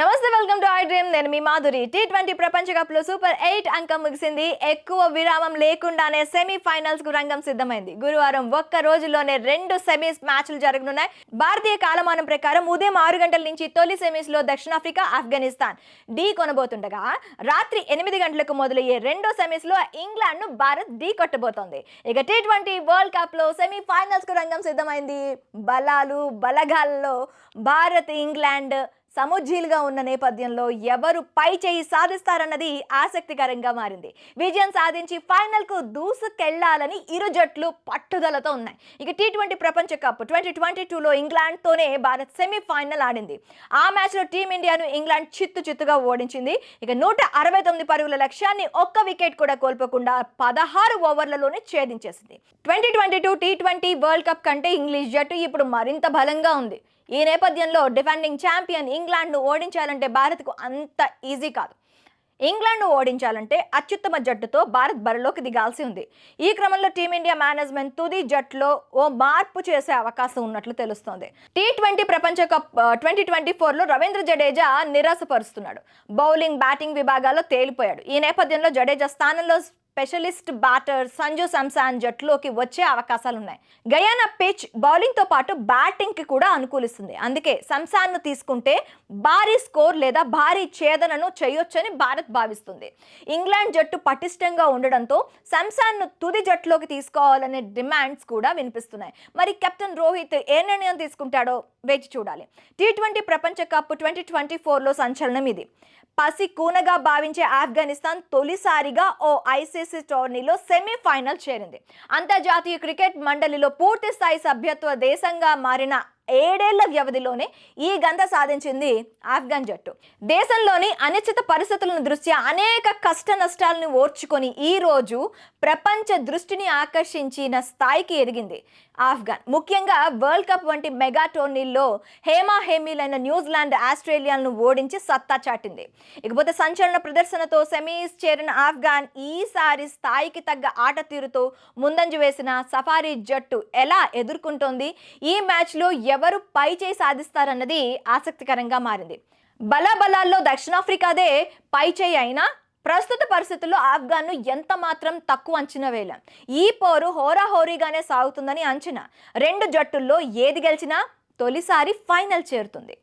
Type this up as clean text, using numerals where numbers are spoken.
నమస్తే, welcome to I dream. నేను మీ Madhuri. T20 ప్రపంచ కప్లో సూపర్ 8 అంకం ముగిసింది. ఎక్కువ విరామం లేకుండానే సెమీఫైనల్స్ కు రంగం సిద్ధమైంది. గురువారం ఒక్క రోజులోనే 2 సెమీస్ మ్యాచ్లు జరగనున్నాయి. భారతీయ కాలమానం ప్రకారం ఉదయం 6 గంటల నుంచి తొలి సెమీస్ లో దక్షిణాఫ్రికా, ఆఫ్ఘనిస్తాన్ ఢీ కొనబోతుండగా, రాత్రి 8 గంటలకు మొదలయ్యే రెండో సెమీస్ లో ఇంగ్లాండ్ ను భారత్ ఢీ కొట్టబోతోంది. ఇక టీ20 వరల్డ్ కప్ లో సెమీఫైనల్స్ కు రంగం సిద్ధమైంది. బలగాల్లో భారత్, ఇంగ్లాండ్ సముజ్జీలుగా ఉన్న నేపథ్యంలో ఎవరు పై చేయి సాధిస్తారన్నది ఆసక్తికరంగా మారింది. విజయం సాధించి ఫైనల్ కు దూసుకెళ్లాలని ఇరు జట్లు పట్టుదలతో ఉన్నాయి. ఇక టీ20 ప్రపంచ కప్ 2022లో ఇంగ్లాండ్ తోనే భారత్ సెమీఫైనల్ ఆడింది. ఆ మ్యాచ్ లో టీమిండియాను ఇంగ్లాండ్ చిత్తుగా ఓడించింది. ఇక 169 పరుగుల లక్ష్యాన్ని ఒక్క వికెట్ కూడా కోల్పోకుండా 16 ఓవర్లలోనే ఛేదించేసింది. 2022 టీ20 వరల్డ్ కప్ కంటే ఇంగ్లీష్ జట్టు ఇప్పుడు మరింత బలంగా ఉంది. ఈ నేపథ్యంలో డిఫెండింగ్ ఛాంపియన్ ఇంగ్లాండ్ను ఓడించాలంటే భారత్కు అంత ఈజీ కాదు. ఇంగ్లాండ్ను ఓడించాలంటే అత్యుత్తమ జట్టుతో భారత్ బరిలోకి దిగాల్సి ఉంది. ఈ క్రమంలో టీమిండియా మేనేజ్మెంట్ తుది జట్టులో ఓ మార్పు చేసే అవకాశం ఉన్నట్లు తెలుస్తోంది. టీ20 ప్రపంచ కప్ 2024లో రవీంద్ర జడేజా నిరాశపరుస్తున్నాడు. బౌలింగ్, బ్యాటింగ్ విభాగాల్లో తేలిపోయాడు. ఈ నేపథ్యంలో జడేజా స్థానంలో స్పెషలిస్ట్ బ్యాటర్ సంజు శాంసన్ జట్టులోకి వచ్చే అవకాశాలున్నాయి. గయానా పిచ్ బౌలింగ్ తో పాటు బ్యాటింగ్ కి కూడా అనుకూలిస్తుంది. అందుకే శాంసన్ ను తీసుకుంటే భారీ స్కోర్ లేదా భారీ ఛేదనను చేయొచ్చని భారత్ భావిస్తుంది. ఇంగ్లాండ్ జట్టు పటిష్టంగా ఉండడంతో శాంసన్ ను తుది జట్టులోకి తీసుకోవాలనే డిమాండ్స్ కూడా వినిపిస్తున్నాయి. మరి కెప్టెన్ రోహిత్ ఏ నిర్ణయం తీసుకుంటాడో వేచి చూడాలి. టీ20 ప్రపంచ కప్ 2024లో సంచలనం ఇది. పసి కూనగా భావించే ఆఫ్ఘనిస్తాన్ తొలిసారిగా ఓ ఐసీసీ టోర్నీలో సెమీఫైనల్ చేరింది. అంతర్జాతీయ క్రికెట్ మండలిలో పూర్తి స్థాయి సభ్యత్వ దేశంగా మారిన 7 ఏళ్ల వ్యవధిలోనే ఈ ఘనత సాధించింది ఆఫ్ఘన్ జట్టు. దేశంలోని అనిశ్చిత పరిస్థితుల దృష్ట్యా అనేక కష్ట నష్టాలను ఓర్చుకొని ఈ రోజు ప్రపంచ దృష్టిని ఆకర్షించిన స్థాయికి ఎదిగింది ఆఫ్ఘన్. ముఖ్యంగా వరల్డ్ కప్ వంటి మెగా టోర్నీల్లో హేమీలైన న్యూజిలాండ్, ఆస్ట్రేలియాలను ఓడించి సత్తా చాటింది. ఇకపోతే సంచలన ప్రదర్శనతో సెమీస్ చేరిన ఆఫ్ఘన్ ఈసారి స్థాయికి తగ్గ ఆట తీరుతో ముందంజ వేసిన సఫారీ జట్టు ఎలా ఎదుర్కొంటోంది? ఈ మ్యాచ్లో ఎవరు పై చేయి సాధిస్తారన్నది ఆసక్తికరంగా మారింది. బలాబలాల్లో దక్షిణాఫ్రికాదే పై చేయి అయినా ప్రస్తుత పరిస్థితుల్లో ఆఫ్ఘన్ను ఎంత మాత్రం తక్కువ అంచనా వేయలేం. ఈ పోరు హోరాహోరీగానే సాగుతుందని అంచనా. 2 జట్టుల్లో ఏది గెలిచినా తొలిసారి ఫైనల్ చేరుతుంది.